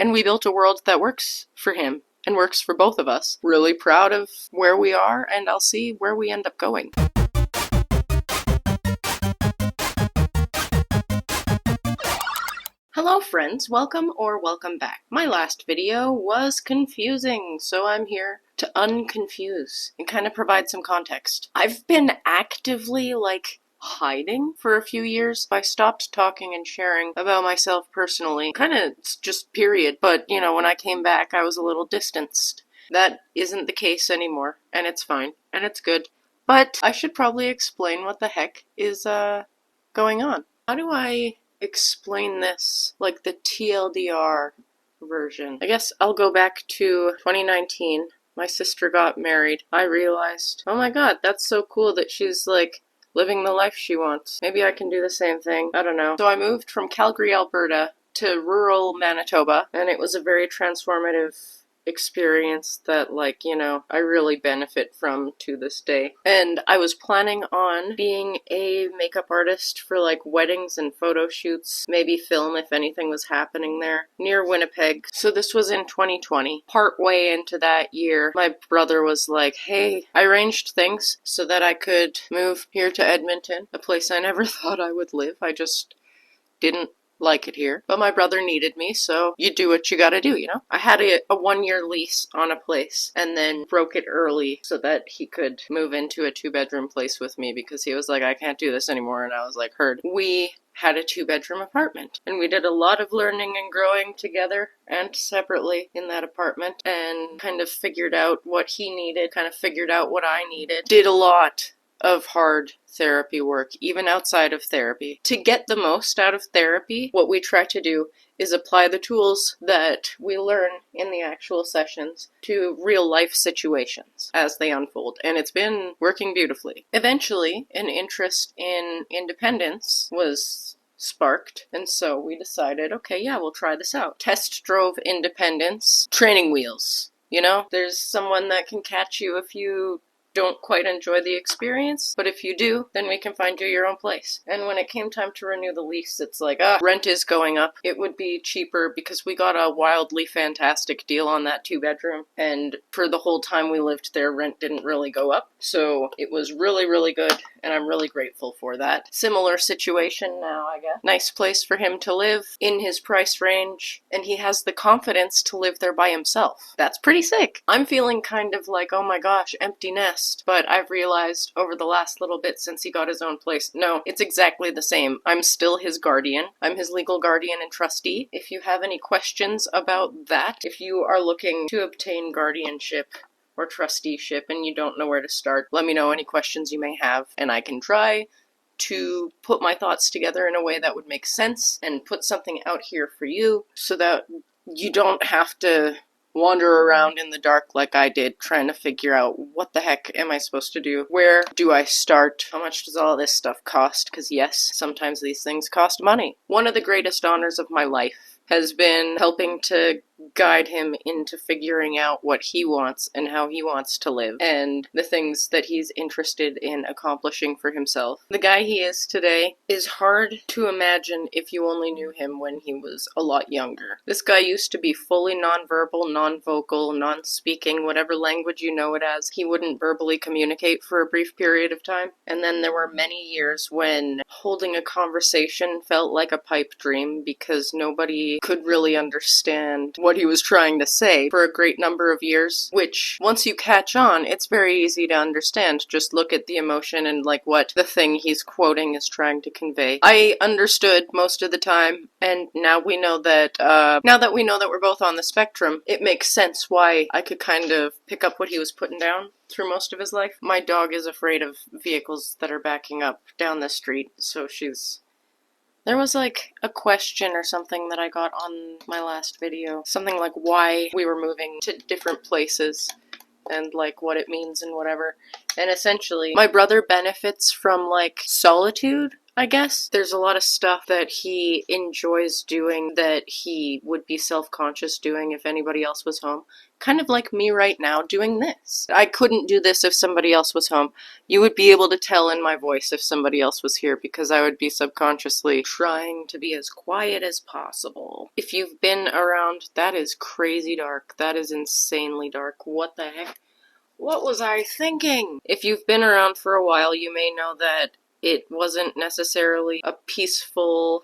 and we built a world that works for him and works for both of us. Really proud of where we are, and I'll see where we end up going. Hello friends, welcome or welcome back. My last video was confusing, so I'm here to unconfuse and kind of provide some context. I've been actively, hiding for a few years. I stopped talking and sharing about myself personally, kind of just period, but when I came back I was a little distanced. That isn't the case anymore, and it's fine, and it's good. But I should probably explain what the heck is going on. How do I explain this, like the TLDR version? I guess I'll go back to 2019. My sister got married. I realized, oh my god, that's so cool that she's living the life she wants. Maybe I can do the same thing. I don't know. So I moved from Calgary, Alberta to rural Manitoba, and it was a very transformative experience that I really benefit from to this day. And I was planning on being a makeup artist for weddings and photo shoots, maybe film if anything was happening there, near Winnipeg. So this was in 2020. Partway into that year, my brother was like, hey, I arranged things so that I could move here to Edmonton, a place I never thought I would live. I just didn't like it here. But my brother needed me, so you do what you gotta do, I had a 1-year lease on a place and then broke it early so that he could move into a 2-bedroom place with me because he was like, I can't do this anymore. And I was like, heard. We had a 2-bedroom apartment, and we did a lot of learning and growing together and separately in that apartment, and kind of figured out what he needed, kind of figured out what I needed. Did a lot of hard therapy work, even outside of therapy. To get the most out of therapy, what we try to do is apply the tools that we learn in the actual sessions to real life situations as they unfold, and it's been working beautifully. Eventually, an interest in independence was sparked, and so we decided, okay, yeah, we'll try this out. Test drove independence, training wheels. There's someone that can catch you if you don't quite enjoy the experience, but if you do, then we can find you your own place. And when it came time to renew the lease, it's rent is going up. It would be cheaper because we got a wildly fantastic deal on that 2-bedroom, and for the whole time we lived there, rent didn't really go up. So it was really, really good, and I'm really grateful for that. Similar situation now, I guess. Nice place for him to live in his price range, and he has the confidence to live there by himself. That's pretty sick. I'm feeling kind of oh my gosh, empty nest. But I've realized over the last little bit since he got his own place, no, it's exactly the same. I'm still his guardian. I'm his legal guardian and trustee. If you have any questions about that, if you are looking to obtain guardianship or trusteeship and you don't know where to start, let me know any questions you may have, and I can try to put my thoughts together in a way that would make sense and put something out here for you so that you don't have to wander around in the dark like I did, trying to figure out what the heck am I supposed to do? Where do I start? How much does all this stuff cost? Because yes, sometimes these things cost money. One of the greatest honors of my life has been helping to guide him into figuring out what he wants and how he wants to live, and the things that he's interested in accomplishing for himself. The guy he is today is hard to imagine if you only knew him when he was a lot younger. This guy used to be fully nonverbal, non-vocal, non-speaking, whatever language you know it as. He wouldn't verbally communicate for a brief period of time, and then there were many years when holding a conversation felt like a pipe dream because nobody could really understand what he was trying to say for a great number of years, which once you catch on, it's very easy to understand. Just look at the emotion and what the thing he's quoting is trying to convey. I understood most of the time, and now we know that we're both on the spectrum, it makes sense why I could kind of pick up what he was putting down through most of his life. My dog is afraid of vehicles that are backing up down the street, so there was a question or something that I got on my last video. Something like why we were moving to different places and what it means and whatever. And essentially, my brother benefits from solitude, I guess. There's a lot of stuff that he enjoys doing that he would be self-conscious doing if anybody else was home. Kind of like me right now doing this. I couldn't do this if somebody else was home. You would be able to tell in my voice if somebody else was here because I would be subconsciously trying to be as quiet as possible. If you've been around, that is crazy dark. That is insanely dark. What the heck? What was I thinking? If you've been around for a while, you may know that it wasn't necessarily a peaceful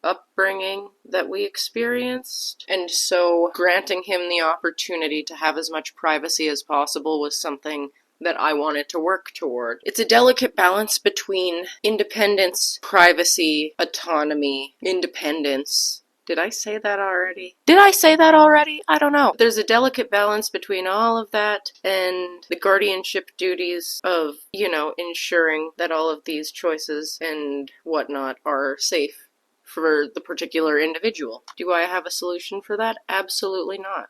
upbringing that we experienced, and so granting him the opportunity to have as much privacy as possible was something that I wanted to work toward. It's a delicate balance between independence, privacy, autonomy, independence. Did I say that already? I don't know. There's a delicate balance between all of that and the guardianship duties of, ensuring that all of these choices and whatnot are safe for the particular individual. Do I have a solution for that? Absolutely not.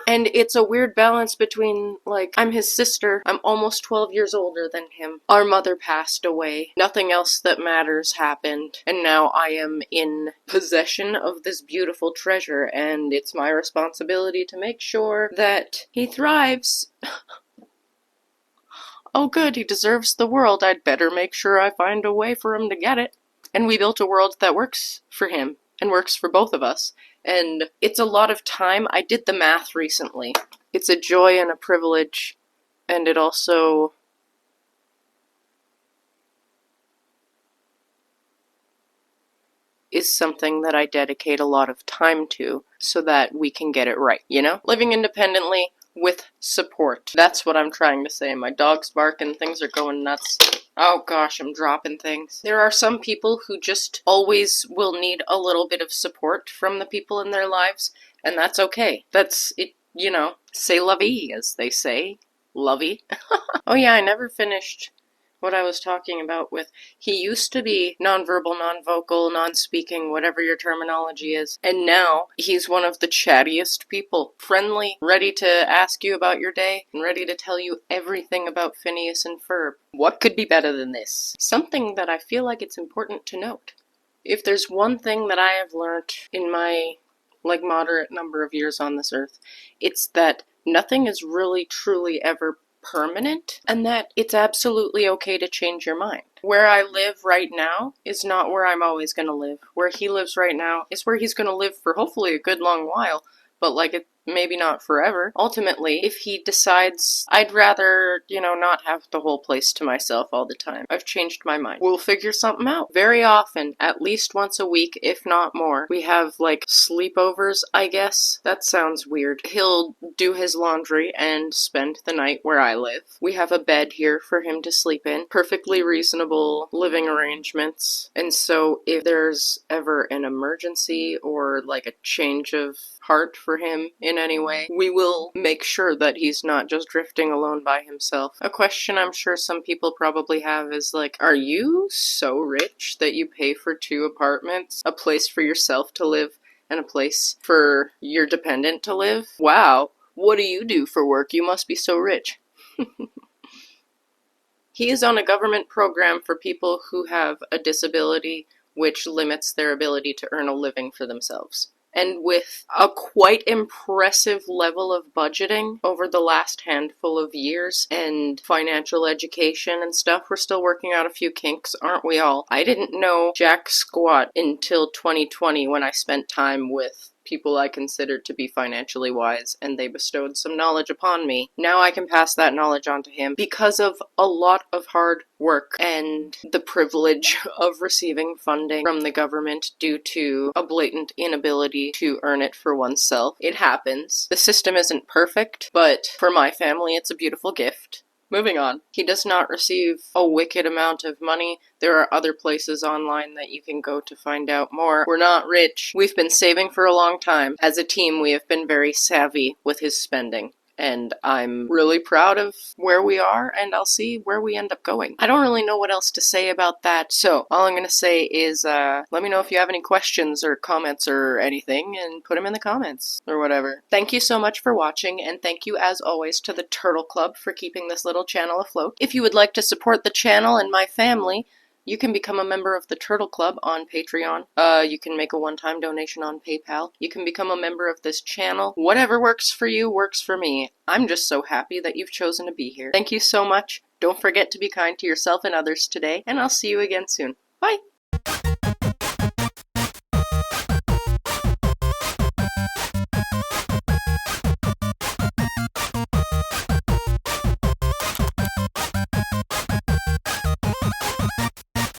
And it's a weird balance between, I'm his sister, I'm almost 12 years older than him. Our mother passed away. Nothing else that matters happened. And now I am in possession of this beautiful treasure, and it's my responsibility to make sure that he thrives. Oh good, he deserves the world. I'd better make sure I find a way for him to get it. And we built a world that works for him, and works for both of us. And it's a lot of time. I did the math recently. It's a joy and a privilege, and it also is something that I dedicate a lot of time to so that we can get it right, Living independently with support. That's what I'm trying to say. My dog's barking, things are going nuts. Oh gosh, I'm dropping things. There are some people who just always will need a little bit of support from the people in their lives, and that's okay. That's it, c'est la vie, as they say. Lovey. Oh yeah, I never finished what I was talking about with, he used to be nonverbal, non-vocal, non-speaking, whatever your terminology is, and now he's one of the chattiest people. Friendly, ready to ask you about your day, and ready to tell you everything about Phineas and Ferb. What could be better than this? Something that I feel like it's important to note. If there's one thing that I have learned in my, moderate number of years on this earth, it's that nothing is really, truly ever permanent, and that it's absolutely okay to change your mind. Where I live right now is not where I'm always going to live. Where he lives right now is where he's going to live for hopefully a good long while, but maybe not forever. Ultimately, if he decides I'd rather, not have the whole place to myself all the time, I've changed my mind. We'll figure something out. Very often, at least once a week, if not more, we have, sleepovers, I guess. That sounds weird. He'll do his laundry and spend the night where I live. We have a bed here for him to sleep in. Perfectly reasonable living arrangements. And so if there's ever an emergency or, a change of heart for him in any way, we will make sure that he's not just drifting alone by himself. A question I'm sure some people probably have is are you so rich that you pay for 2 apartments, a place for yourself to live and a place for your dependent to live? Wow, what do you do for work? You must be so rich. He is on a government program for people who have a disability which limits their ability to earn a living for themselves. And with a quite impressive level of budgeting over the last handful of years and financial education and stuff, we're still working out a few kinks, aren't we all? I didn't know jack squat until 2020 when I spent time with people I considered to be financially wise, and they bestowed some knowledge upon me. Now I can pass that knowledge on to him because of a lot of hard work and the privilege of receiving funding from the government due to a blatant inability to earn it for oneself. It happens. The system isn't perfect, but for my family it's a beautiful gift. Moving on. He does not receive a wicked amount of money. There are other places online that you can go to find out more. We're not rich. We've been saving for a long time. As a team, we have been very savvy with his spending. And I'm really proud of where we are, and I'll see where we end up going. I don't really know what else to say about that, so all I'm going to say is let me know if you have any questions or comments or anything, and put them in the comments, or whatever. Thank you so much for watching, and thank you as always to the Turtle Club for keeping this little channel afloat. If you would like to support the channel and my family, You can become a member of the Turtle Club on Patreon. You can make a one-time donation on PayPal. You can become a member of this channel. Whatever works for you works for me. I'm just so happy that you've chosen to be here. Thank you so much. Don't forget to be kind to yourself and others today, and I'll see you again soon. Bye!